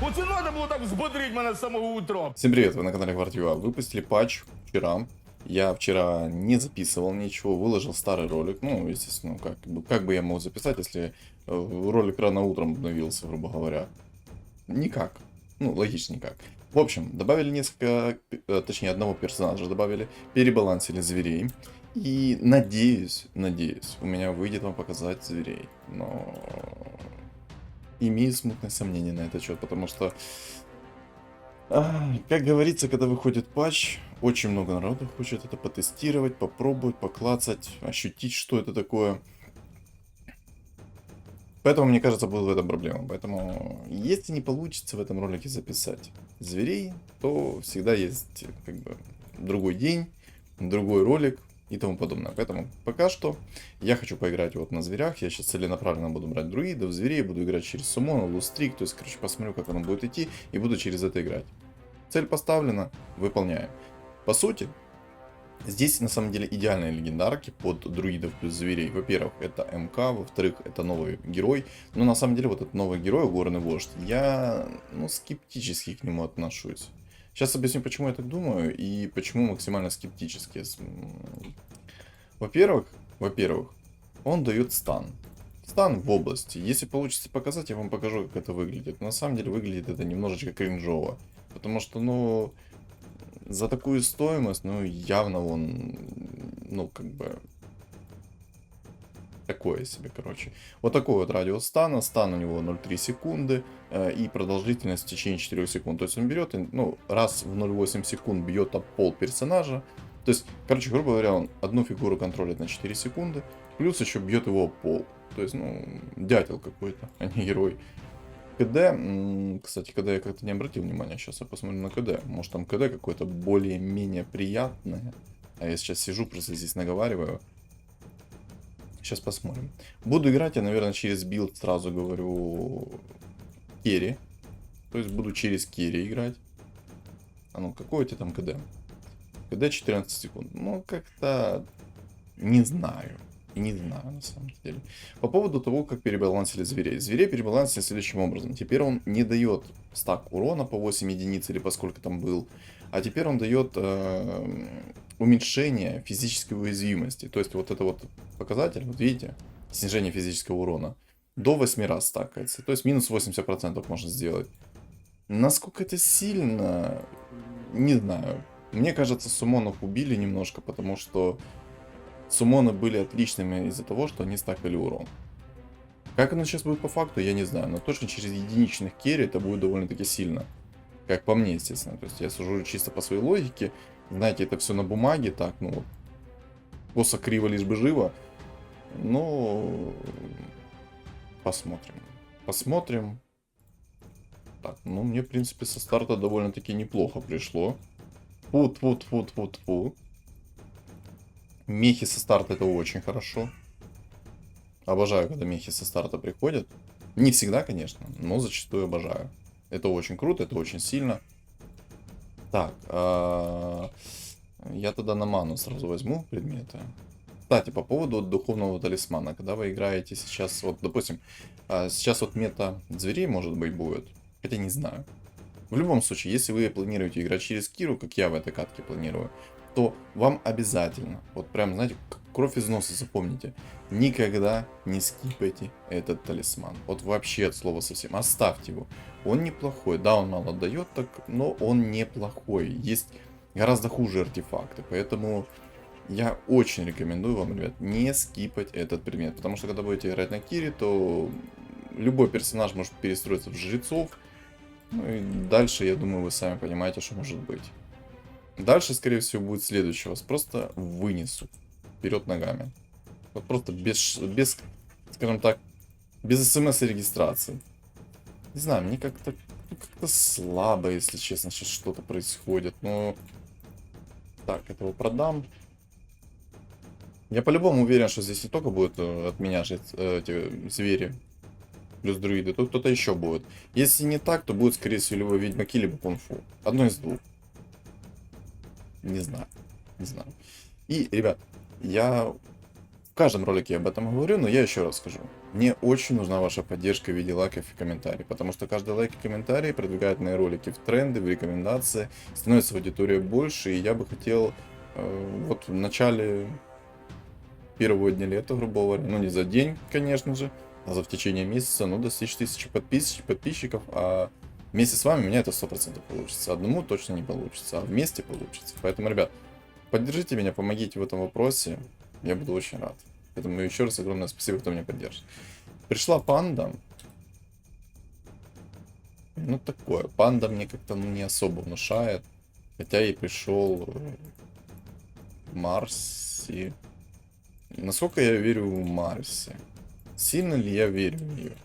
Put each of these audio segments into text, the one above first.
Оце надо було так взбодрить мене з самого утра. Всем привет, вы на канале Гвардиюа. Выпустили патч вчера. Я вчера не записывал ничего, выложил старый ролик. Ну, естественно, как бы я мог записать, если ролик рано утром обновился, грубо говоря. Никак. Ну, логично никак. В общем, добавили несколько, точнее, одного персонажа добавили, перебалансили зверей. И надеюсь, у меня выйдет вам показать зверей. Но имею смутное сомнение на этот счет, потому что, как говорится, когда выходит патч, очень много народу хочет это потестировать, попробовать, поклацать, ощутить, что это такое. Поэтому, мне кажется, будет в этом проблема. Поэтому, если не получится в этом ролике записать зверей, то всегда есть как бы другой день, другой ролик и тому подобное. Поэтому пока что я хочу поиграть вот на зверях. Я сейчас целенаправленно буду брать друидов, зверей, буду играть через суммона, лустрик. То есть, короче, посмотрю, как оно будет идти, и буду через это играть. Цель поставлена, выполняем. По сути, здесь на самом деле идеальные легендарки под друидов плюс зверей. Во-первых, это МК, во-вторых, это новый герой. Но на самом деле вот этот новый герой, горный вождь, я скептически к нему отношусь. Сейчас объясню, почему я так думаю и почему максимально скептически. Во-первых, он дает стан. Стан в области. Если получится показать, я вам покажу, как это выглядит. На самом деле выглядит это немножечко кринжово. Потому что, за такую стоимость, явно он, как бы, такое себе, короче. Вот такой вот радиус стана. Стан у него 0,3 секунды и продолжительность в течение 4 секунд. То есть он берет, раз в 0,8 секунд бьет об пол персонажа. То есть, короче, грубо говоря, он одну фигуру контролит на 4 секунды, плюс еще бьет его об пол. То есть, дятел какой-то, а не герой. КД, кстати, КД я как-то не обратил внимания, сейчас я посмотрю на КД. Может там КД какое-то более-менее приятное. А я сейчас сижу, просто здесь наговариваю. Сейчас посмотрим. Буду играть я, наверное, через билд, сразу говорю, керри. То есть буду через керри играть. А ну, какой у тебя там КД? КД 14 секунд. Как-то не знаю. Не знаю, на самом деле. По поводу того, как перебалансили зверей. Зверей перебалансили следующим образом. Теперь он не дает стак урона по 8 единиц или по сколько там был. А теперь он дает уменьшение физической уязвимости. То есть вот это вот показатель, вот видите, снижение физического урона до 8 раз стакается. То есть минус 80% можно сделать. Насколько это сильно, не знаю. Мне кажется, суммонов убили немножко, потому что суммоны были отличными из-за того, что они стакали урон. Как оно сейчас будет по факту, я не знаю. Но точно через единичных керри это будет довольно-таки сильно. Как по мне, естественно. То есть я сужу чисто по своей логике. Знаете, это все на бумаге, так, косо криво, лишь бы живо. Но посмотрим. Посмотрим. Так, мне, в принципе, со старта довольно-таки неплохо пришло. Фу. Мехи со старта это очень хорошо. Обожаю, когда мехи со старта приходят. Не всегда, конечно, но зачастую обожаю. Это очень круто, это очень сильно. Так, я тогда на ману сразу возьму предметы. Кстати, по поводу духовного талисмана. Когда вы играете сейчас, вот, допустим, сейчас вот мета зверей, может быть, будет. Хотя не знаю. В любом случае, если вы планируете играть через Киру, как я в этой катке планирую, то вам обязательно, вот прям, знаете, кровь из носа запомните, никогда не скипайте этот талисман. Вот вообще от слова совсем. Оставьте его. Он неплохой. Да, он мало дает, так, но он неплохой. Есть гораздо хуже артефакты. Поэтому я очень рекомендую вам, ребят, не скипать этот предмет. Потому что когда будете играть на Кире, то любой персонаж может перестроиться в жрецов. И дальше, я думаю, вы сами понимаете, что может быть. Дальше, скорее всего, будет следующее. Вас просто вынесут вперед ногами. Вот просто без, скажем так, без смс-регистрации. Не знаю, мне как-то слабо, если честно, сейчас что-то происходит. Но так, этого продам. Я по-любому уверен, что здесь не только будет от меня же эти звери плюс друиды, тут кто-то еще будет. Если не так, то будет, скорее всего, либо ведьмаки, либо кунг-фу. Одно из двух. Не знаю. И, ребят, я В каждом ролике я об этом говорю, но я еще раз скажу. Мне очень нужна ваша поддержка в виде лайков и комментариев, потому что каждый лайк и комментарий продвигает мои ролики в тренды, в рекомендации, становится в аудитории больше, и я бы хотел вот в начале первого дня лета, грубо говоря, ну не за день, конечно же, а за в течение месяца, ну достичь 1000 подписчиков, а вместе с вами у меня это 100% получится. Одному точно не получится, а вместе получится. Поэтому, ребят, поддержите меня, помогите в этом вопросе, я буду очень рад. Поэтому еще раз огромное спасибо, кто меня поддержит. Пришла панда. Ну такое, панда мне как-то не особо внушает. Хотя и пришел Марси. Насколько я верю в Марси? Сильно ли я верю в нее?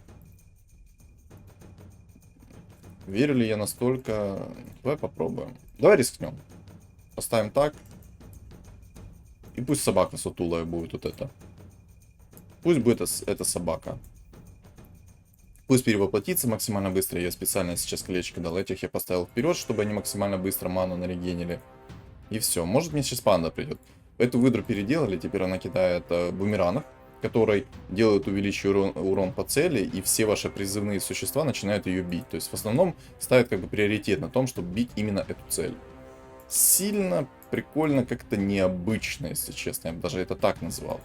Верю ли я настолько? Давай попробуем. Давай рискнем. Поставим так. И пусть собака сутулая будет вот это. Пусть будет эта собака. Пусть перевоплотится максимально быстро. Я специально сейчас колечко дал. Этих я поставил вперед, чтобы они максимально быстро ману нарегенили. И все. Может мне сейчас панда придет. Эту выдру переделали. Теперь она кидает бумеранов, который делает увеличенный урон по цели. И все ваши призывные существа начинают ее бить. То есть в основном ставит как бы приоритет на том, чтобы бить именно эту цель. Сильно, прикольно, как-то необычно, если честно. Я бы даже это так назвал.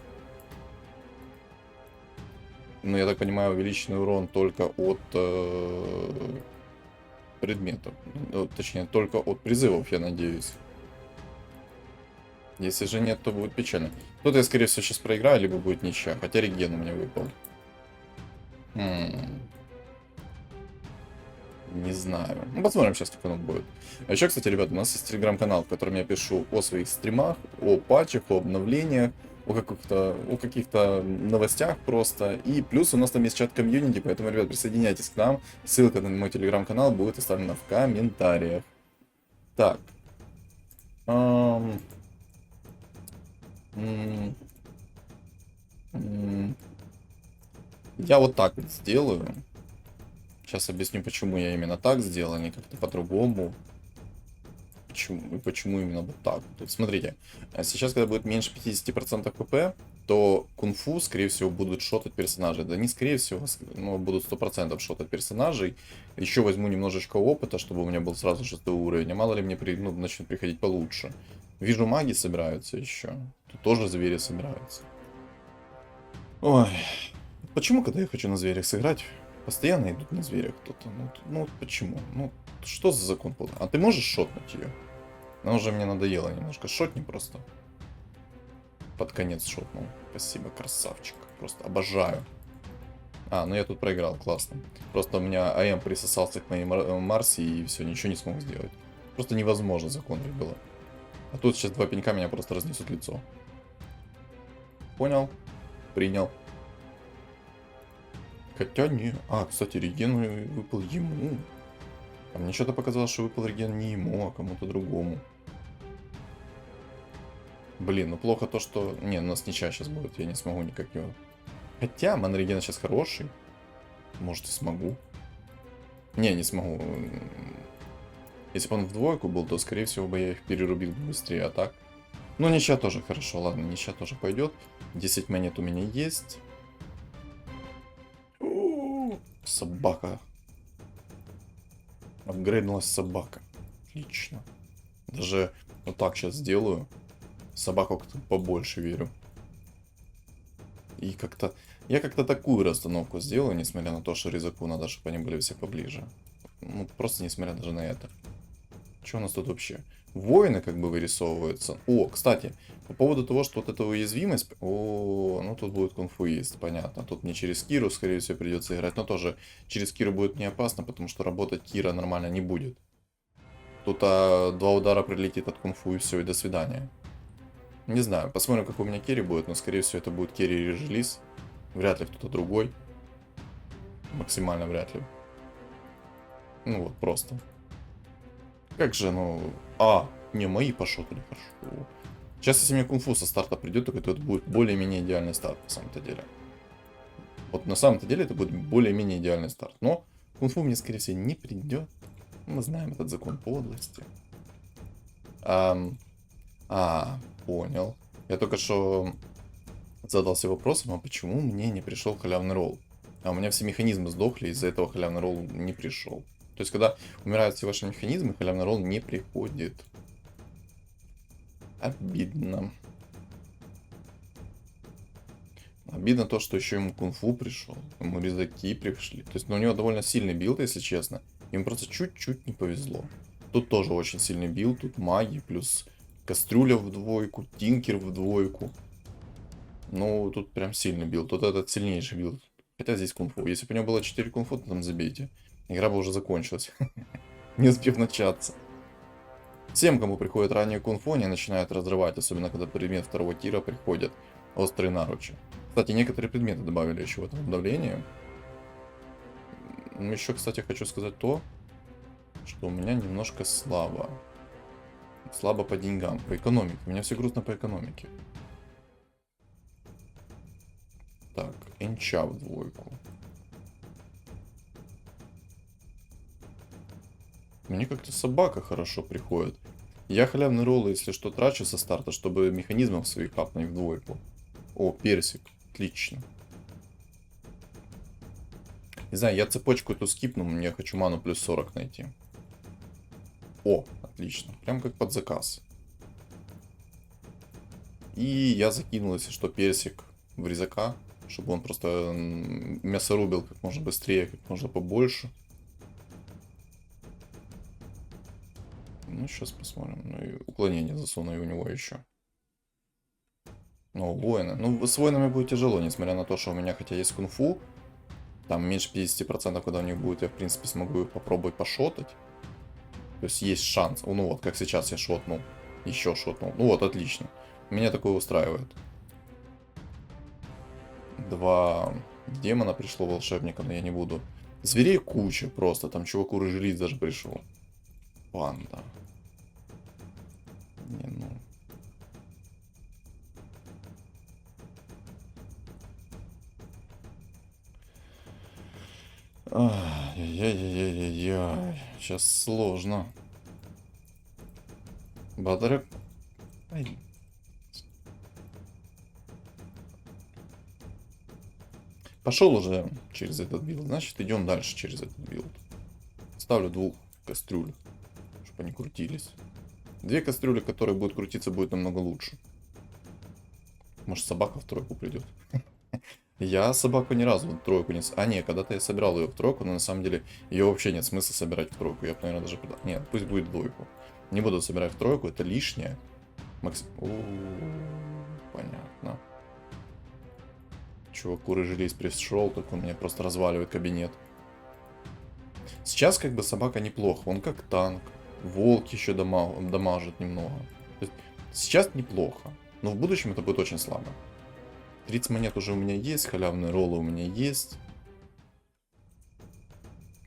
Ну, я так понимаю, увеличенный урон только от предметов. Ну, точнее, только от призывов, я надеюсь. Если же нет, то будет печально. Тут я, скорее всего, сейчас проиграю, либо будет ничья. Хотя реген у меня выпал. Не знаю. Ну, посмотрим сейчас, как оно будет. А еще, кстати, ребята, у нас есть телеграм-канал, в котором я пишу о своих стримах, о патчах, о обновлениях, о каких-то новостях просто. И плюс у нас там есть чат комьюнити, поэтому, ребят, присоединяйтесь к нам. Ссылка на мой телеграм-канал будет оставлена в комментариях. Так. Я вот так вот сделаю. Сейчас объясню, почему я именно так сделал, а не как-то по-другому. Почему именно вот так. Вот, смотрите, сейчас, когда будет меньше 50% КП, то кунг-фу, скорее всего, будут шотать персонажей. Да не скорее всего, но будут 100% шотать персонажей. Еще возьму немножечко опыта, чтобы у меня был сразу 6 уровень. А мало ли мне начнет приходить получше. Вижу, маги собираются еще. Тут тоже звери собираются. Ой. Почему, когда я хочу на зверях сыграть, постоянно идут на зверях кто-то? Ну почему? Ну, что за закон? А ты можешь шотнуть ее? Она уже мне надоела немножко. Шотни просто. Под конец шотнул. Спасибо, красавчик. Просто обожаю. А, ну я тут проиграл, классно. Просто у меня АМ присосался к моей Марсе и все, ничего не смог сделать. Просто невозможно законить было. А тут сейчас два пенька меня просто разнесут лицо. Понял? Принял. Хотя не... А, кстати, реген выпал ему. А мне что-то показалось, что выпал реген не ему, а кому-то другому. Блин, ну плохо то, что... Не, у нас ничья сейчас будет, я не смогу никак его... Хотя, ман реген сейчас хороший. Может и смогу. Не смогу. Если бы он в двойку был, то, скорее всего, бы я их перерубил быстрее, а так... Ну, ничья тоже хорошо, ладно, ничья тоже пойдет. 10 монет у меня есть. Собака. Апгрейднулась собака. Отлично. Даже вот так сейчас сделаю. Собаку как-то побольше верю. И как-то... Я как-то такую расстановку сделаю, несмотря на то, что резаку надо, чтобы они были все поближе. Ну, просто несмотря даже на это. Что у нас тут вообще? Воины как бы вырисовываются. О, кстати, по поводу того, что вот эта уязвимость... О, ну тут будет кунг-фу есть, понятно. Тут мне через Киру, скорее всего, придется играть. Но тоже через Киру будет не опасно, потому что работать Кира нормально не будет. Тут два удара прилетит от кунг-фу и все, и до свидания. Не знаю, посмотрим, как у меня керри будет, но скорее всего это будет керри режелиз. Вряд ли кто-то другой. Максимально вряд ли. Ну вот, просто. Как же, ну... А, не, мои пошотали, хорошо. Сейчас, если мне кунг-фу со старта придет, то это будет более-менее идеальный старт, на самом-то деле. Вот на самом-то деле это будет более-менее идеальный старт. Но кунг-фу мне, скорее всего, не придет. Мы знаем этот закон подлости. Понял. Я только что задался вопросом, а почему мне не пришел халявный ролл? А у меня все механизмы сдохли, из-за этого халявный ролл не пришел. То есть, когда умирают все ваши механизмы, халявный ролл не приходит. Обидно. Обидно то, что еще ему кунг-фу пришел, ему резаки пришли. То есть, ну, у него довольно сильный билд, если честно. Ему просто чуть-чуть не повезло. Тут тоже очень сильный билд, тут маги, плюс кастрюля в двойку, тинкер в двойку. Ну, тут прям сильный билд. Тут этот сильнейший билд. Хотя здесь кунг-фу. Если бы у него было 4 кунг-фу, то там забейте. Игра бы уже закончилась. Не успев начаться. Всем, кому приходит ранее кунг-фу, они начинают разрывать. Особенно, когда предмет второго тира приходят острые наручи. Кстати, некоторые предметы добавили еще в этом обновлении. Еще, кстати, хочу сказать то, что у меня немножко слабо. Слабо по деньгам, по экономике. У меня все грустно по экономике. Так, энча в двойку. Мне как-то собака хорошо приходит. Я халявный ролл, если что, трачу со старта, чтобы механизмов своих капнуть в двойку. О, персик. Отлично. Не знаю, я цепочку эту скипну, мне хочу ману плюс 40 найти. О, отлично. Прям как под заказ. И я закинул, если что, персик в резака, чтобы он просто мясо рубил как можно быстрее, как можно побольше. Ну, сейчас посмотрим. Ну, и уклонение засуну и у него еще. Ну, воины. Ну, с воинами будет тяжело, несмотря на то, что у меня хотя есть кунг-фу. Там меньше 50%, когда у них будет, я, в принципе, смогу их попробовать пошотать. То есть есть шанс. Ну, вот, как сейчас я шотнул. Еще шотнул. Ну, вот, отлично. Меня такое устраивает. 2 демона пришло волшебника, но я не буду. Зверей куча просто. Там чуваку рыжий даже пришел. Панда. Не, ну... Ай-яй-яй-яй-яй. Сейчас сложно. Батарек. Ай. Пошел уже через этот билд. Значит, идем дальше через этот билд. Ставлю 2 кастрюль, чтобы они крутились. 2 кастрюли, которые будут крутиться, будет намного лучше. Может, собака в тройку придет. Я собаку ни разу в тройку не... А, не, когда-то я собирал ее в тройку, но на самом деле ее вообще нет смысла собирать в тройку. Я бы, наверное, даже... Нет, пусть будет в двойку. Не буду собирать в тройку, это лишнее. Понятно. Чуваку рыжий пришел, так он мне просто разваливает кабинет. Сейчас как бы собака неплохо, он как танк. Волк еще дамажит немного. То есть, сейчас неплохо, но в будущем это будет очень слабо. 30 монет уже у меня есть, халявные роллы у меня есть.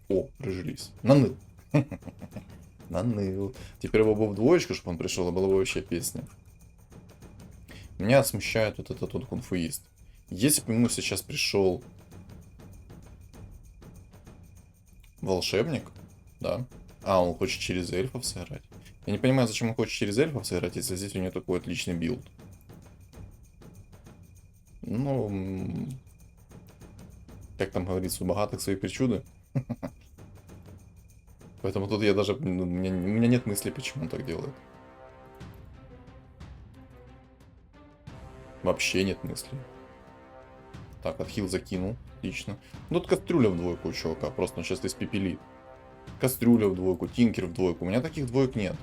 О, прижились. Наныл. Наныл. Теперь его бы в двоечку, чтобы он пришел, и была бы вообще песня. Меня смущает вот этот вот кунфуист. Если бы ему сейчас пришел волшебник, да. А, он хочет через эльфов сыграть. Я не понимаю, зачем он хочет через эльфов сыграть, если здесь у него такой отличный билд. Ну, как там говорится, у богатых свои причуды. Поэтому тут я даже... у меня нет мысли, почему он так делает. Вообще нет мыслей. Так, отхил закинул. Отлично. Ну, тут кастрюля в двойку у чувака. Просто он сейчас испепелит. Кастрюля в двойку, тинкер в двойку. У меня таких двоек нет.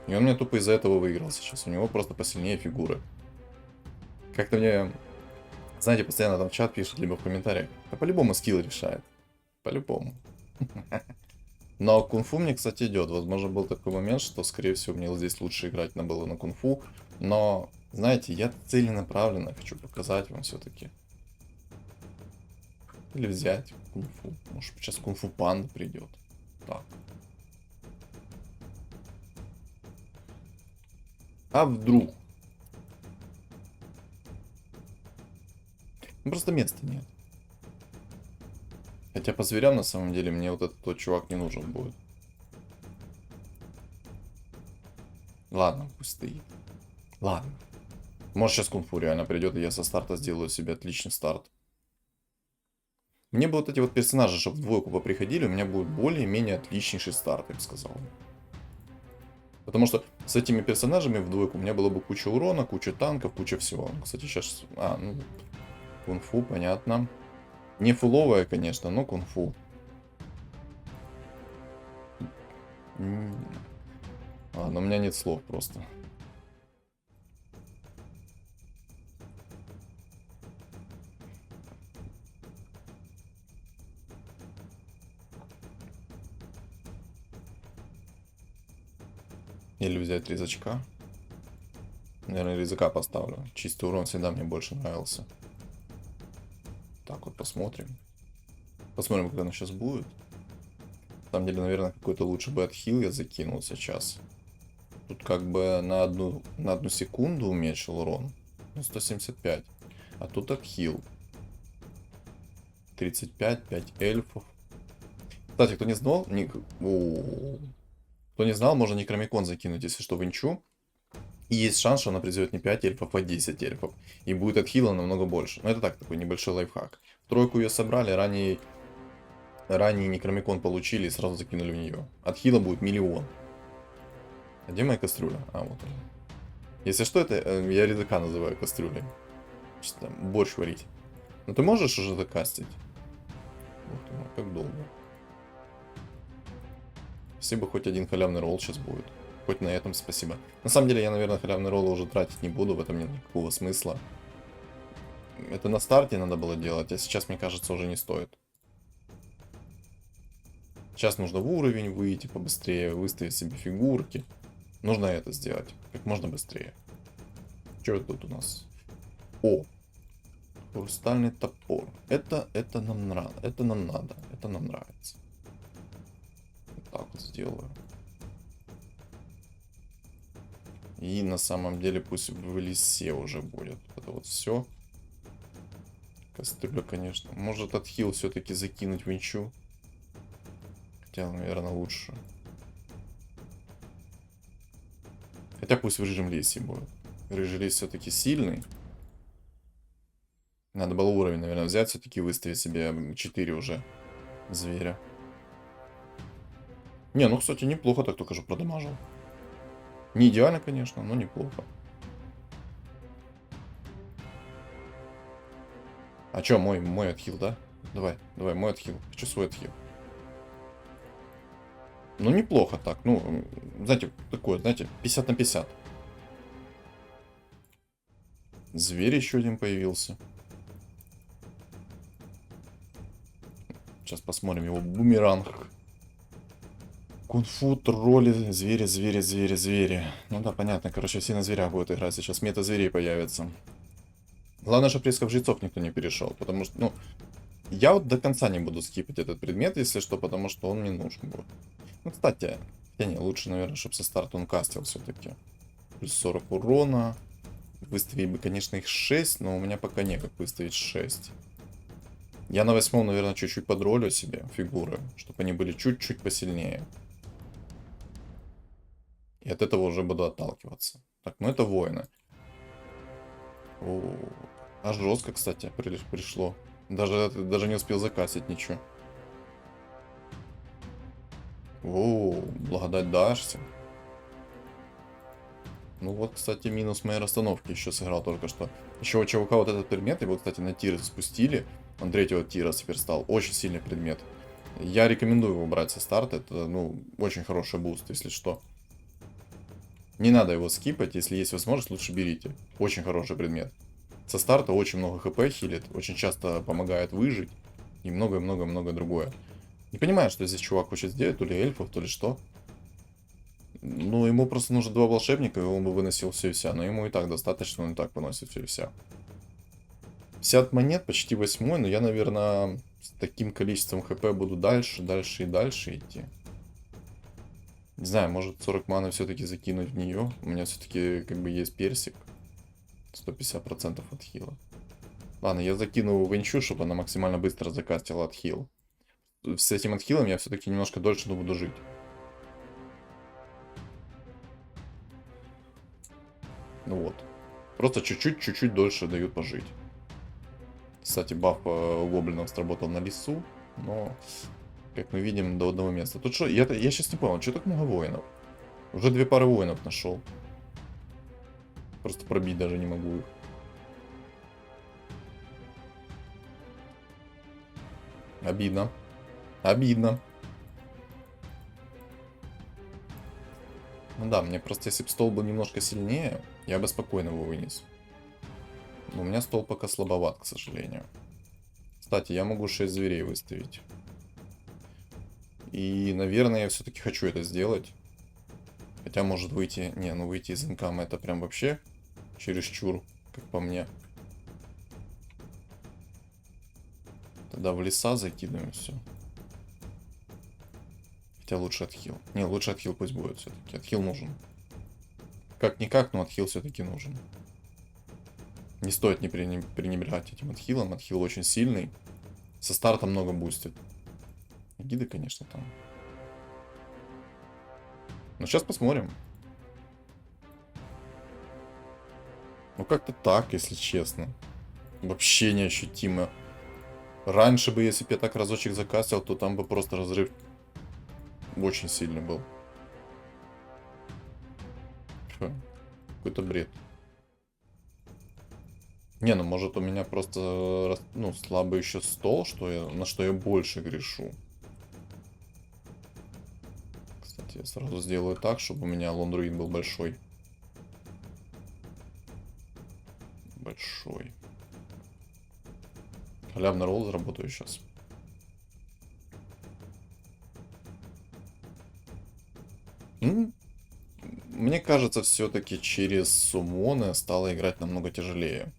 И он меня тупо из-за этого выиграл сейчас. У него просто посильнее фигуры. Как-то мне... Знаете, постоянно там в чат пишут, либо в комментариях. Да по-любому скилл решает. По-любому. Но кунг-фу мне, кстати, идет. Возможно, был такой момент, что, скорее всего, мне здесь лучше играть было на кунг-фу. Но, знаете, я целенаправленно хочу показать вам все-таки. Или взять кунг-фу. Может, сейчас кунг-фу панда придет. Так. А вдруг? Ну, просто места нет. Хотя по зверям, на самом деле, мне вот этот вот чувак не нужен будет. Ладно, пусть стоит. Ладно. Может, сейчас кунг-фу реально придет, и я со старта сделаю себе отличный старт. Мне бы вот эти вот персонажи, чтобы в двойку поприходили, у меня будет более-менее отличнейший старт, я бы сказал. Потому что с этими персонажами в двойку у меня было бы куча урона, куча танков, куча всего. Ну, кстати, сейчас... ну... Кунг-фу, понятно. Не фуловая, конечно, но кунг-фу. Ладно, у меня нет слов просто. Или взять резачка. Наверное, резака поставлю. Чистый урон всегда мне больше нравился. Так вот, посмотрим. Посмотрим, как оно сейчас будет. На самом деле, наверное, какой-то лучше бы отхил я закинул сейчас. Тут как бы на одну секунду уменьшил урон. Ну, 175. А тут отхил. 35, 5 эльфов. Кстати, кто не знал, кто не знал, можно некромикон закинуть, если что, в инчу. И есть шанс, что она призовет не 5 эльфов, а 10 эльфов. И будет отхила намного больше. Но это так, такой небольшой лайфхак. Тройку ее собрали, ранее некромикон получили и сразу закинули в нее. Отхила будет 1 000 000. А где моя кастрюля? А, вот она. Если что, это я редака называю кастрюлей. Что там, борщ варить. Ну ты можешь уже закастить? Ух ты, как долго. Спасибо, хоть один халявный ролл сейчас будет. Хоть на этом спасибо. На самом деле, я, наверное, халявный ролл уже тратить не буду, в этом нет никакого смысла. Это на старте надо было делать, а сейчас, мне кажется, уже не стоит. Сейчас нужно в уровень выйти побыстрее, выставить себе фигурки. Нужно это сделать как можно быстрее. Что это тут у нас? О! Хрустальный топор. Это нам надо. Это нам надо. Это нам нравится. Вот так вот сделаю. И на самом деле пусть в лесе уже будет. Это вот все. Кастрюля, конечно. Может отхил все-таки закинуть в инчу. Хотя, наверное, лучше. Хотя пусть в рыжем лесе будет. Рыжий лес все-таки сильный. Надо было уровень, наверное, взять, все-таки выставить себе 4 уже зверя. Не, ну, кстати, неплохо так только что продамажил. Не идеально, конечно, но неплохо. А чё, мой отхил, да? Давай, мой отхил. Хочу свой отхил. Ну, неплохо так. Ну, знаете, такое, знаете, 50 на 50. Зверь еще один появился. Сейчас посмотрим его бумеранг. Кунг-фу, тролли, звери. Ну да, понятно, короче, все на зверях будут играть. Сейчас мета зверей появится. Главное, чтобы рисков жрецов никто не перешел. Потому что, ну, я вот до конца не буду скипать этот предмет, если что, потому что он мне нужен будет. Ну, кстати, не, лучше, наверное, чтобы со старта он кастил все-таки. Плюс 40 урона. Выставить бы, конечно, их 6, но у меня пока некак выставить 6. Я на 8, наверное, чуть-чуть подролю себе фигуры, чтобы они были чуть-чуть посильнее. И от этого уже буду отталкиваться. Так, ну это воины. О, аж жестко, кстати, пришло. Даже не успел закасить ничего. О, благодать дашься. Ну вот, кстати, минус моей расстановки еще сыграл только что. Еще у чувака вот этот предмет, его, кстати, на тиры спустили. Он 3-го тира теперь стал. Очень сильный предмет. Я рекомендую его брать со старта. Это, ну, очень хороший буст, если что. Не надо его скипать, если есть возможность, лучше берите. Очень хороший предмет. Со старта очень много хп хилит, очень часто помогает выжить. И много-много-много другое. Не понимаю, что здесь чувак хочет сделать, то ли эльфов, то ли что. Ну, ему просто нужно 2 волшебника, и он бы выносил все и вся. Но ему и так достаточно, он и так выносит все и вся. 50 монет, почти 8, но я, наверное, с таким количеством хп буду дальше и дальше идти. Не знаю, может 40 маны все-таки закинуть в нее. У меня все-таки как бы есть персик. 150% от хила. Ладно, я закину в инчу, чтобы она максимально быстро закастила отхил. С этим отхилом я все-таки немножко дольше буду жить. Ну вот. Просто чуть-чуть дольше дают пожить. Кстати, баф у гоблинов сработал на лесу, но, как мы видим, до одного места. Тут что, я сейчас не понял, что так много воинов? Уже 2 пары воинов нашел. Просто пробить даже не могу их. Обидно. Обидно. Ну да, мне просто, если бы стол был немножко сильнее, я бы спокойно его вынес. Но у меня стол пока слабоват, к сожалению. Кстати, я могу 6 зверей выставить. И, наверное, я все-таки хочу это сделать. Хотя может выйти... Не, ну выйти из инкама это прям вообще чересчур, как по мне. Тогда в леса закидываем все. Хотя лучше отхил. Не, лучше отхил пусть будет все-таки. Отхил нужен. Как-никак, но отхил все-таки нужен. Не стоит не пренебрегать этим отхилом. Отхил очень сильный. Со старта много бустит. Гиды, конечно, там. Но сейчас посмотрим. Ну как-то так, если честно. Вообще неощутимо. Раньше бы, если бы я так разочек закастил, то там бы просто разрыв очень сильный был. Какой-то бред. Не, ну может у меня просто ну, слабый еще стол, на что я больше грешу. Кстати, я сразу сделаю так, чтобы у меня лондруин был большой. Большой. Халявный ролл заработаю сейчас. Ну, мне кажется, все-таки через суммоны стало играть намного тяжелее.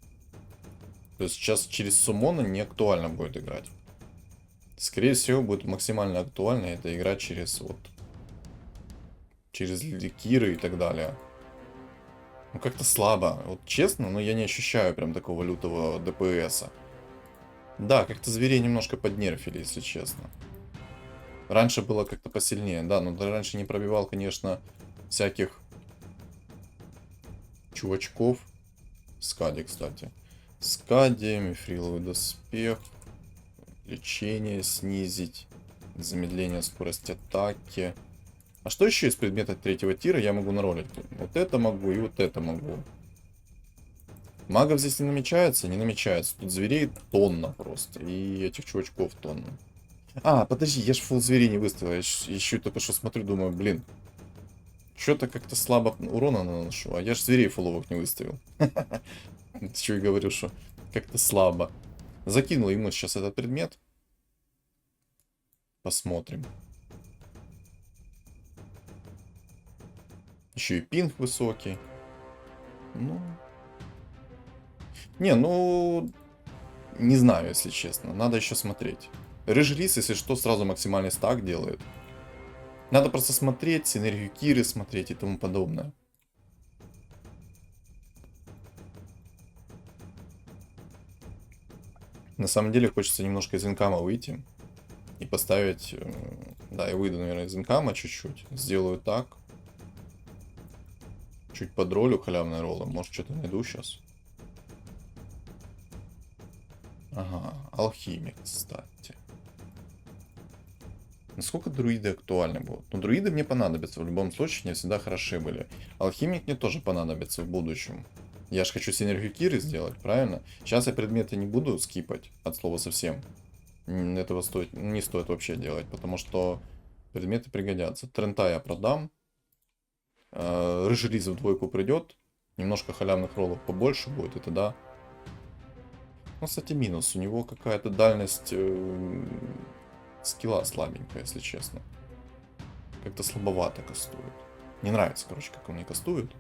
То есть сейчас через суммоны не актуально будет играть. Скорее всего, будет максимально актуально это играть через вот... Через ликиры и так далее. Ну как-то слабо. Вот честно, но я не ощущаю прям такого лютого ДПСа. Да, как-то зверей немножко поднерфили, если честно. Раньше было как-то посильнее, да, но раньше не пробивал, конечно, всяких чувачков. Скади, кстати. Скади, мифриловый доспех, лечение снизить, замедление скорости атаки. А что еще из предметов 3-го тира я могу наролить? Вот это могу и вот это могу. Магов здесь не намечается? Не намечается. Тут зверей тонна просто. И этих чувачков тонна. А, подожди, я ж фулл зверей не выставил. Я еще только что смотрю, думаю, блин. Что-то как-то слабо урона наношу. А я ж зверей фулловых не выставил. Что и говорю, что как-то слабо. Закинул ему сейчас этот предмет. Посмотрим. Еще и пинг высокий. Ну... Не, ну... Не знаю, если честно. Надо еще смотреть. Рыжий лис, если что, сразу максимальный стак делает. Надо просто смотреть, синергию Киры смотреть и тому подобное. На самом деле хочется немножко из инкама выйти. И поставить... Да, я выйду, наверное, из инкама чуть-чуть. Сделаю так. Чуть подролю халявной роллы. Может, что-то найду сейчас. Ага, алхимик, кстати. Насколько друиды актуальны будут? Ну, друиды мне понадобятся. В любом случае, они всегда хороши были. Алхимик мне тоже понадобится в будущем. Я же хочу синергию Киры сделать, правильно? Сейчас я предметы не буду скипать, от слова совсем. Этого не стоит вообще делать, потому что предметы пригодятся. Трента я продам. Рыжий лис в двойку придет. Немножко халявных роллов побольше будет, и тогда... Ну, кстати, минус. У него какая-то дальность скилла слабенькая, если честно. Как-то слабовато кастует. Не нравится, короче, как он мне кастует.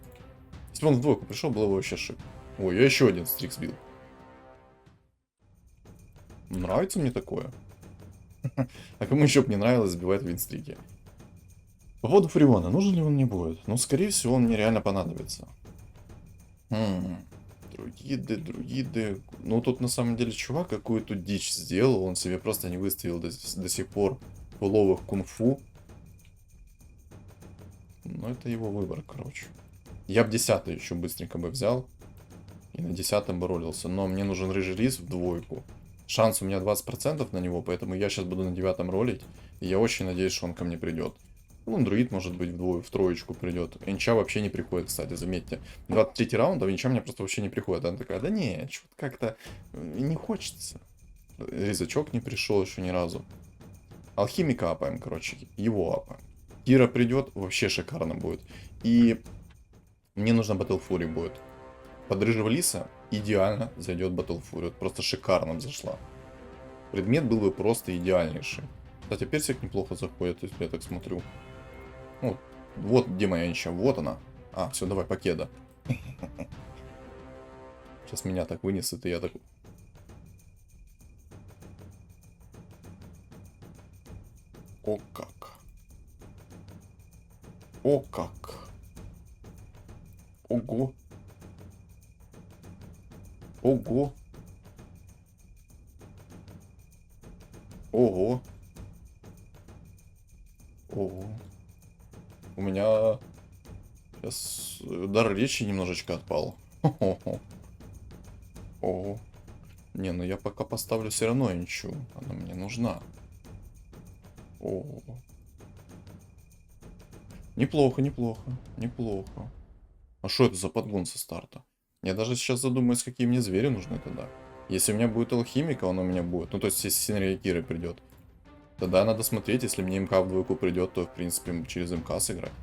Если бы он в двойку пришел, было бы вообще шик. Ой, я еще один стрик сбил. Нравится мне такое. А кому еще бы не нравилось сбивать винстрики? По поводу Фреона, нужен ли он мне будет? Ну, скорее всего, он мне реально понадобится. Друиды. Ну, тут на самом деле чувак какую-то дичь сделал. Он себе просто не выставил до сих пор фуловых кунг-фу. Но это его выбор, короче. Я бы 10-й еще быстренько бы взял. и на 10-м бы ролился. Но мне нужен рыжий лис в двойку. Шанс у меня 20% на него, поэтому я сейчас буду на 9-м ролить. И я очень надеюсь, что он ко мне придет. Ну, друид, может быть, в троечку придет. Энча вообще не приходит, кстати, заметьте. 23 раунд, а Энча мне просто вообще не приходит. Она такая, да не, что-то как-то не хочется. Резачок не пришел еще ни разу. Алхимика апаем, короче, его апаем. Кира придет, вообще шикарно будет. И мне нужно Battle Fury будет. Под рыжего лиса идеально зайдет Battle Fury. Вот просто шикарно зашла. Предмет был бы просто идеальнейший. Кстати, персик неплохо заходит, если я так смотрю. Ну, вот где моя Энча, вот она. А, все, давай, покеда. Сейчас меня так вынесет, и я так... О как. О как. Ого. Ого. Ого. Ого. У меня сейчас дар речи немножечко отпал. Ого. Не, ну я пока поставлю все равно Энчу. Она мне нужна. Ого. Неплохо, неплохо, неплохо. А что это за подгон со старта? Я даже сейчас задумаюсь, какие мне звери нужны тогда. Если у меня будет алхимика, он у меня будет. Ну, то есть, если синергия Киры придет. Тогда надо смотреть, если мне МК в двойку придет, то, в принципе, через МК сыграть.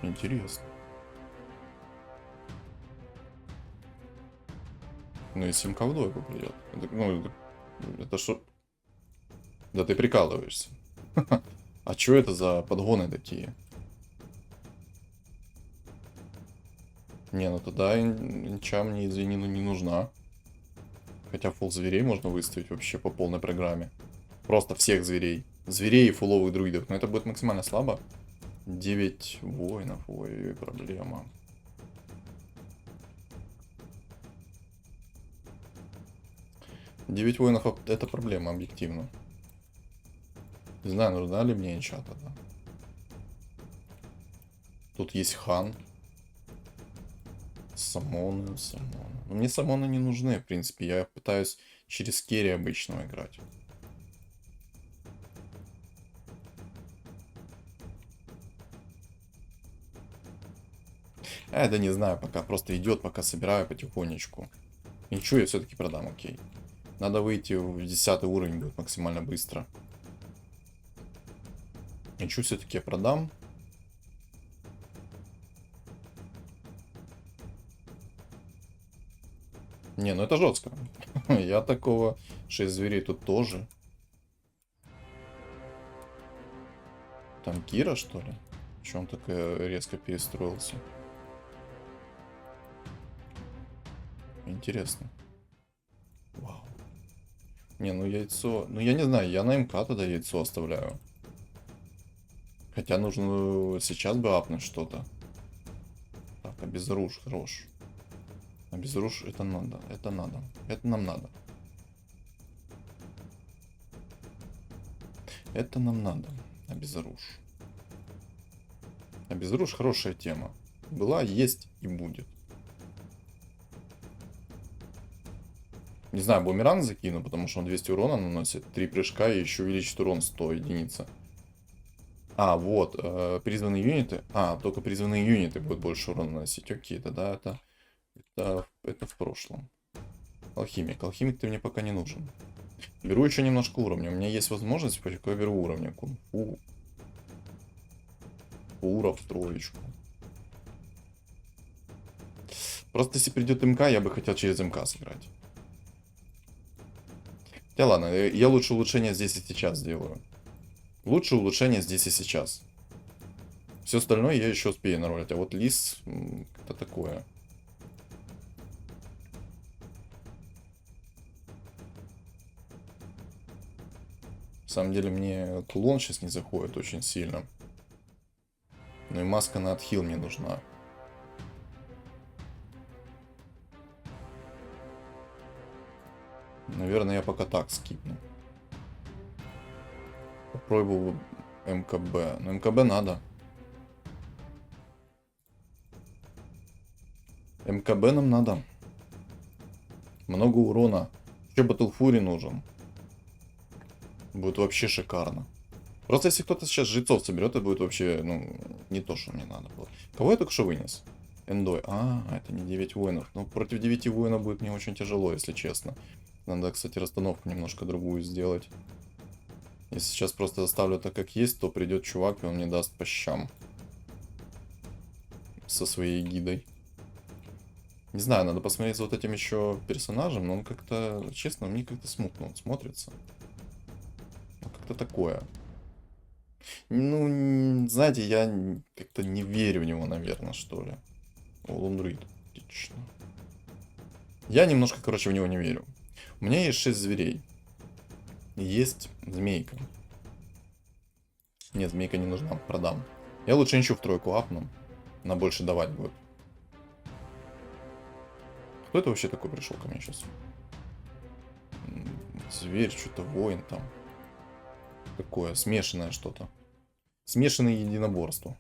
Интересно. Ну, если МК в двойку придет. Это что? Да ты прикалываешься. А что это за подгоны такие? Не, ну тогда Энча мне, извини, ну не нужна. Хотя фулл зверей можно выставить вообще по полной программе. Просто всех зверей. Зверей и фуловых друидов. Но это будет максимально слабо. 9 воинов. Ой, проблема. Девять воинов это проблема, объективно. Не знаю, нужна ли мне Энча тогда. Тут есть хан. Самоны. Но мне самоны не нужны, в принципе. Я пытаюсь через керри обычного играть. Да не знаю, пока просто идет, пока собираю потихонечку. Ничего, я все-таки продам, окей. Надо выйти в 10 уровень, будет максимально быстро. Ничего, все-таки я продам. Не, ну это жестко. Я такого. 6 зверей тут тоже. Там Кира, что ли? Че он так резко перестроился? Интересно. Вау. Не, ну яйцо... Ну я не знаю, я на МК тогда яйцо оставляю. Хотя нужно сейчас бы апнуть что-то. Так, а безруш хорош. А безруш это надо, это надо. Это нам надо. Это нам надо. А безруш. А безруш хорошая тема. Была, есть и будет. Не знаю, бумеранг закину, потому что он 200 урона наносит. 3 прыжка и еще увеличит урон 100 единиц. А, вот, призванные юниты. А, только призванные юниты будут больше урона наносить. Окей, тогда это в прошлом. Алхимик. Алхимик ты мне пока не нужен. Беру еще немножко уровня. У меня есть возможность, пока я беру уровня. Кунг-фу. Ура в троечку. Просто если придет МК, я бы хотел через МК сыграть. Да ладно, я лучше улучшение здесь и сейчас сделаю. Лучше улучшение здесь и сейчас. Все остальное я еще успею наролить. А вот лис, это такое. На самом деле мне кулон сейчас не заходит очень сильно. Ну и маска на отхил мне нужна. Наверное, я пока так скипну. Попробую МКБ. Но МКБ надо. МКБ нам надо. Много урона. Еще Battle Fury нужен. Будет вообще шикарно. Просто если кто-то сейчас жрецов соберет, это будет вообще, ну, не то, что мне надо было. Кого я только что вынес? Эндой. А, это не 9 воинов. Ну, против 9 воинов будет мне очень тяжело, если честно. Надо, кстати, расстановку немножко другую сделать. Если сейчас просто оставлю так, как есть, то придет чувак, и он мне даст по щам. Со своей гидой. Не знаю, надо посмотреть за вот этим еще персонажем, но он как-то, честно, мне как-то смутно он смотрится. Ну, как-то такое. Ну, знаете, я как-то не верю в него, наверное, что ли. О, Лундруид. Отлично. Я немножко, короче, в него не верю. У меня есть 6 зверей. Есть змейка. Нет, змейка не нужна, продам. Я лучше ничего в тройку апну. На больше давать будет. Кто это вообще такой пришел ко мне сейчас? Зверь, что-то воин там. Какое? Смешанное что-то. Смешанное единоборство.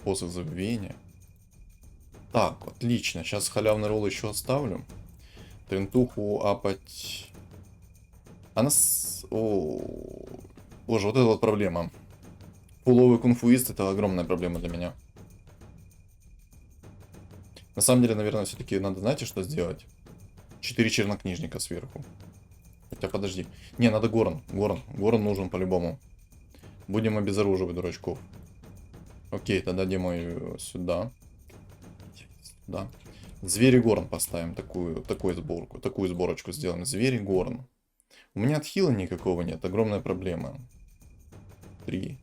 Посох забвения. Так, отлично. Сейчас халявный ролл еще оставлю. Трентуху апать. Она с... О, боже, вот это вот проблема. Фуловый кунфуист — это огромная проблема для меня. На самом деле, наверное, все-таки надо, знаете, что сделать? 4 чернокнижника сверху. Хотя, подожди. Не, надо Горн. Горн нужен по-любому. Будем обезоруживать дурачков. Окей, тогда демой сюда. Да. Звери Горн поставим. Такую сборку. Такую сборочку сделаем. Звери Горн. У меня отхила никакого нет. Огромная проблема. 3.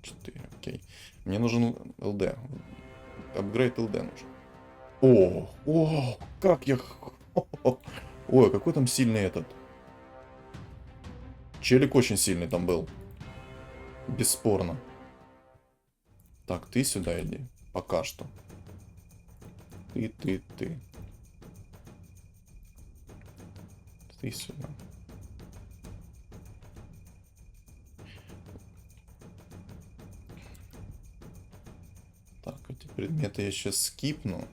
4. Окей. Мне нужен ЛД. Апгрейд ЛД нужен. О, как я... Ой, какой там сильный этот. Челик очень сильный там был. Бесспорно. Так, ты сюда иди. Пока что. Ты. Ты сюда. Так, эти предметы я сейчас скипну.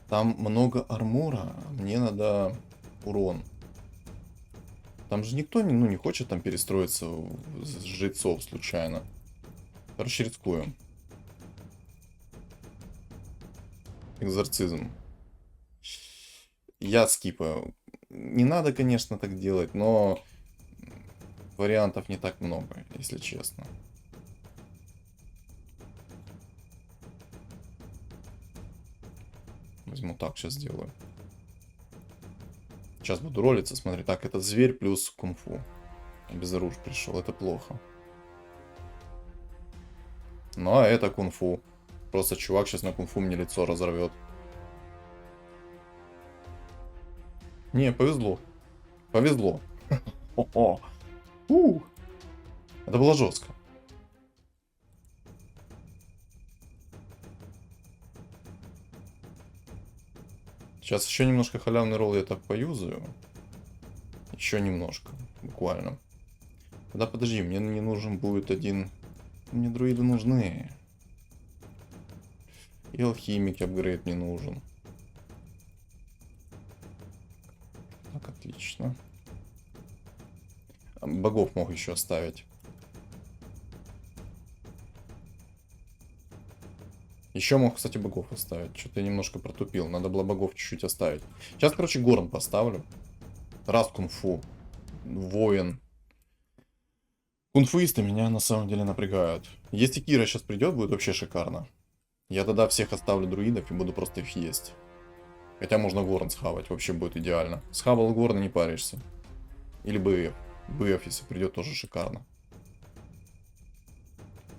Там много армора, а мне надо урон. Там же никто не хочет там перестроиться в жрецов случайно. Короче, рискуем. Экзорцизм. Я скипаю. Не надо, конечно, так делать, но вариантов не так много, если честно. Возьму так, сейчас сделаю. Сейчас буду ролиться, смотри. Так, это зверь плюс кунг-фу. Безоружь пришел, это плохо. Ну, а это кунг-фу. Просто чувак сейчас на кунг-фу мне лицо разорвет. Не, повезло. Повезло. О-о. Это было жестко. Сейчас еще немножко халявный ролл я так поюзаю. Еще немножко, буквально. Да подожди, мне не нужен будет один... Мне друиды нужны. И алхимик апгрейд мне нужен. Так, отлично. Богов мог еще оставить. Еще мог, кстати, богов оставить. Что-то я немножко протупил. Надо было богов чуть-чуть оставить. Сейчас, короче, Горн поставлю. Раз кунг-фу. Воин. Кунг-фуисты меня на самом деле напрягают. Если Кира сейчас придет, будет вообще шикарно. Я тогда всех оставлю друидов и буду просто их есть. Хотя можно Горн схавать, вообще будет идеально. Схавал Горн и не паришься. Или БФ. БФ, если придет, тоже шикарно.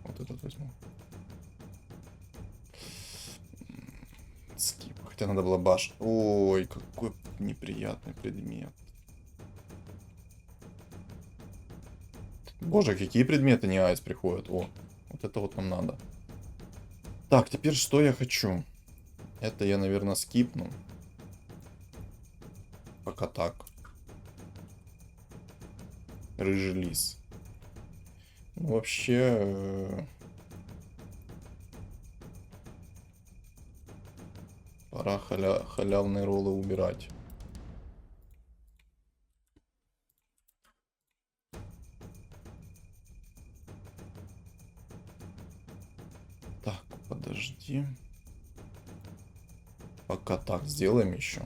Вот этот возьму. Скип. Хотя надо было баш. Ой, какой неприятный предмет. Боже, какие предметы не айс приходят. О, вот это вот нам надо. Так, теперь что я хочу? Это я, наверное, скипну. Пока так. Рыжий лис. Ну, вообще... Пора халявные роллы убирать. Так, подожди. Пока так сделаем еще.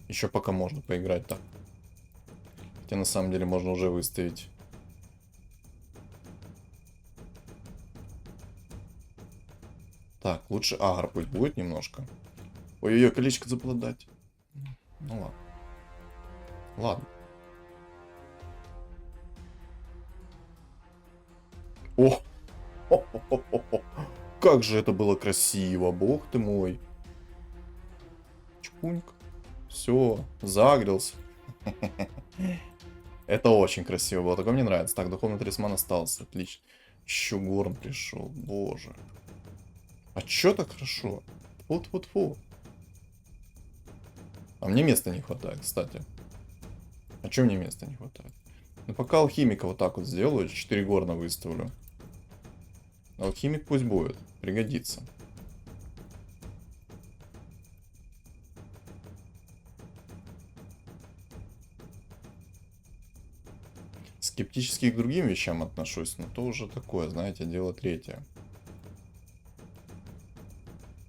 Еще пока можно поиграть так. Хотя на самом деле можно уже выставить. Так, лучше агр пусть будет немножко. Ой-ой-ой, колечко заплодать. Ну ладно. Ладно. О! Хо-хо-хо-хо. Как же это было красиво, бог ты мой. Чпуньк. Все, загрелся. Это очень красиво было. Такое мне нравится. Так, духовный талисман остался. Отлично. Еще Горн пришел. Боже. А чё так хорошо? Фу-фу-фу. А мне места не хватает, кстати. А чё мне места не хватает? Ну пока алхимика вот так вот сделаю, 4 горна выставлю. Алхимик пусть будет. Пригодится. Скептически к другим вещам отношусь, но то уже такое, знаете, дело третье.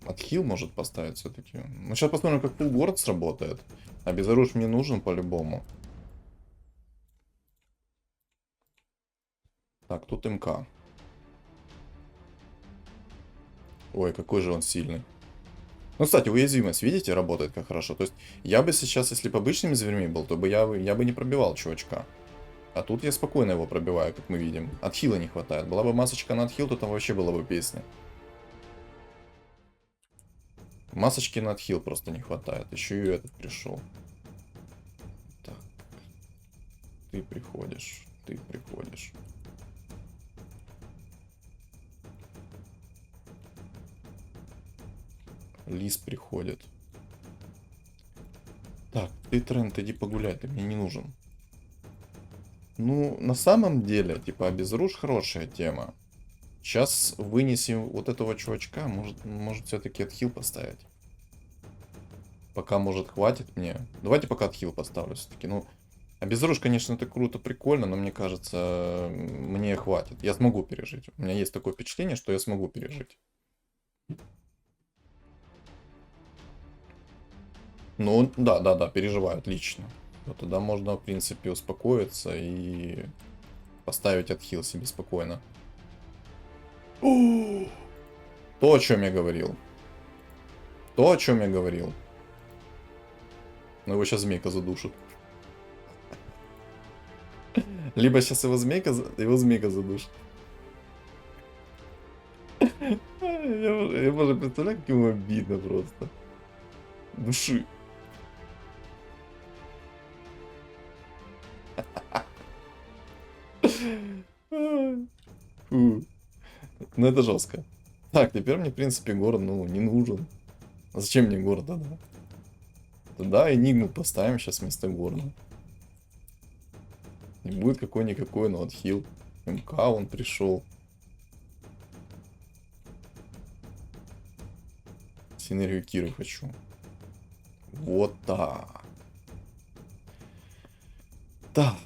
Отхил может поставить все-таки. Ну, сейчас посмотрим, как Full Город сработает. А безоружь мне нужен по-любому. Так, тут МК. Ой, какой же он сильный. Ну, кстати, уязвимость, видите, работает как хорошо. То есть, я бы сейчас, если бы обычными зверьми был, то бы я бы не пробивал чувачка. А тут я спокойно его пробиваю, как мы видим. Отхила не хватает. Была бы масочка на отхил, то там вообще была бы песня. Масочки на отхил просто не хватает. Еще и этот пришел. Так. Ты приходишь. Ты приходишь. Лис приходит. Так, ты, Трент, иди погуляй, ты мне не нужен. Ну, на самом деле, типа, обезруж хорошая тема. Сейчас вынесем вот этого чувачка, может все-таки отхил поставить. Пока, может, хватит мне. Давайте пока отхил поставлю все-таки. Ну, обезруж, конечно, это круто, прикольно, но мне кажется, мне хватит. Я смогу пережить. У меня есть такое впечатление, что я смогу пережить. Ну, да, переживаю, отлично. Вот тогда можно, в принципе, успокоиться и поставить отхил себе спокойно. То, о чем я говорил. То, о чем я говорил. Но его сейчас змейка задушит. Либо сейчас его змейка задушит. Я даже представляю, как ему обидно просто. Души. Фу. Ну это жестко. Так, теперь мне, в принципе, город, ну, не нужен. А зачем мне город тогда? Тогда энигму поставим сейчас вместо города. И будет какой-никакой, но отхил. МК он пришел. Синергию Киры хочу. Вот так. Так.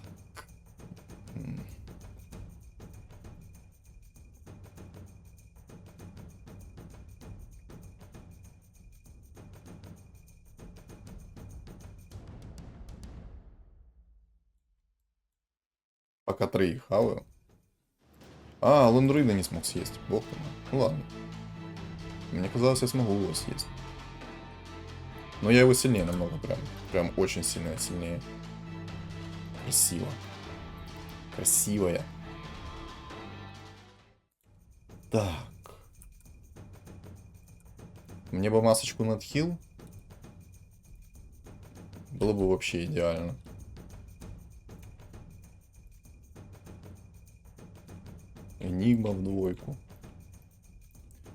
Пока троих хаваю. А, Ландрыда не смог съесть. Бог ты мой. Ну ладно. Мне казалось, я смогу его съесть. Но я его сильнее намного прям. Прям очень сильно сильнее. Красиво. Красивая. Так. Мне бы масочку на отхил. Было бы вообще идеально. Энигма в двойку.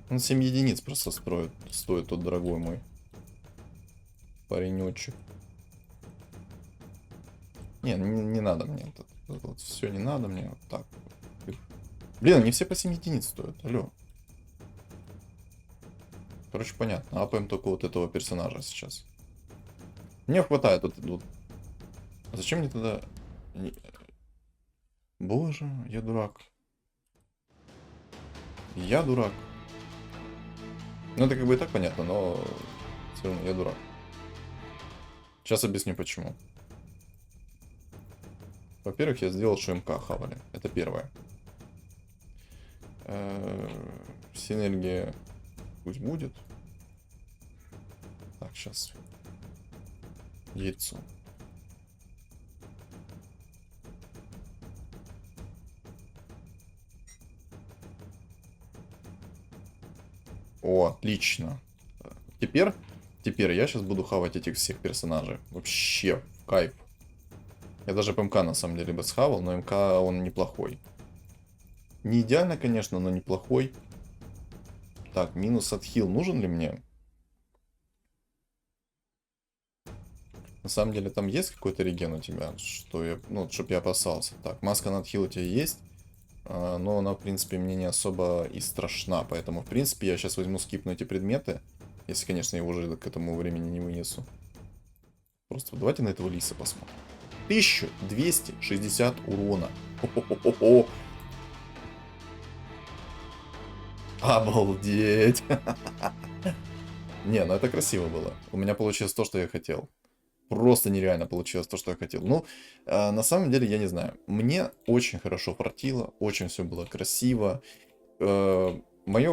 Он 7 единиц просто стоит тот дорогой мой паренечек. Не надо мне этот вот все не надо мне. Вот так. Блин, они все по 7 единиц стоят. Алло. Короче, понятно. Апаем только вот этого персонажа сейчас. Мне хватает вот. А зачем мне тогда... Боже, я дурак. Я дурак. Ну, это как бы и так понятно, но все равно я дурак. Сейчас объясню почему. Во-первых, я сделал, что МК хавали. Это первое. Синергия пусть будет. Так, сейчас. Яйцо. О, отлично. Теперь я сейчас буду хавать этих всех персонажей. Вообще, в кайф. Я даже по МК на самом деле бы схавал, но МК он неплохой. Не идеально, конечно, но неплохой. Так, минус отхил нужен ли мне? На самом деле там есть какой-то реген у тебя, что я, ну, чтоб я опасался. Так, маска на отхил у тебя есть, но она, в принципе, мне не особо и страшна. Поэтому, в принципе, я сейчас возьму скипну эти предметы. Если, конечно, я уже к этому времени не вынесу. Просто давайте на этого лиса посмотрим. 1260 урона. Хо-хо-хо-хо. Обалдеть. Не, ну это красиво было. У меня получилось то, что я хотел. Просто нереально получилось то, что я хотел. Ну, на самом деле, я не знаю. Мне очень хорошо фартило, очень все было красиво. Мое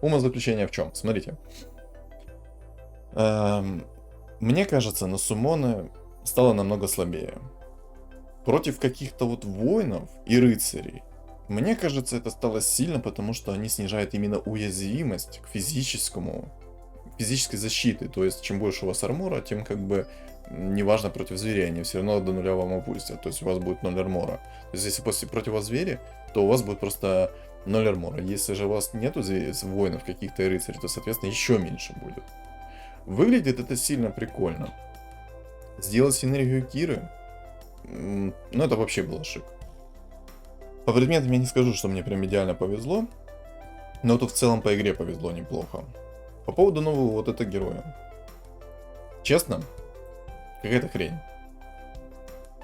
умозаключение в чем? Смотрите. Мне кажется, на суммоны стало намного слабее. Против каких-то вот воинов и рыцарей, мне кажется, это стало сильно, потому что они снижают именно уязвимость к физической защиты. То есть, чем больше у вас армора, тем как бы неважно против зверей, они все равно до нуля вам опустят. То есть у вас будет 0 армора. То есть, если против вас звери, то у вас будет просто 0 армора. Если же у вас нету воинов каких-то и рыцарей, то, соответственно, еще меньше будет. Выглядит это сильно прикольно. Сделать синергию Киры, ну это вообще было шик. По предметам я не скажу, что мне прям идеально повезло, но тут в целом по игре повезло неплохо. По поводу нового вот этого героя. Честно, какая-то хрень.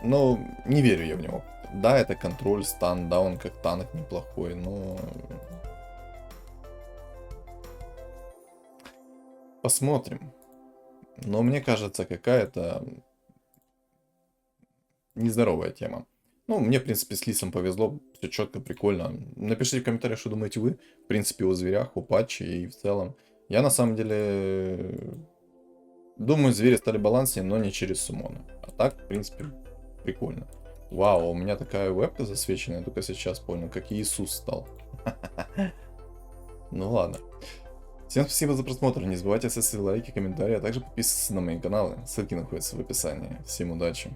Но не верю я в него. Да, это контроль, стан, да, он как танк неплохой, но... Посмотрим. Но мне кажется, какая-то нездоровая тема. Ну, мне, в принципе, с Лисом повезло, все четко, прикольно. Напишите в комментариях, что думаете вы, в принципе, о зверях, о патче и в целом. Я, на самом деле, думаю, звери стали баланснее, но не через суммоны. А так, в принципе, прикольно. Вау, у меня такая вебка засвеченная, я только сейчас понял, как Иисус стал. Ну ладно. Всем спасибо за просмотр, не забывайте ставить лайки, комментарии, а также подписываться на мои каналы. Ссылки находятся в описании. Всем удачи.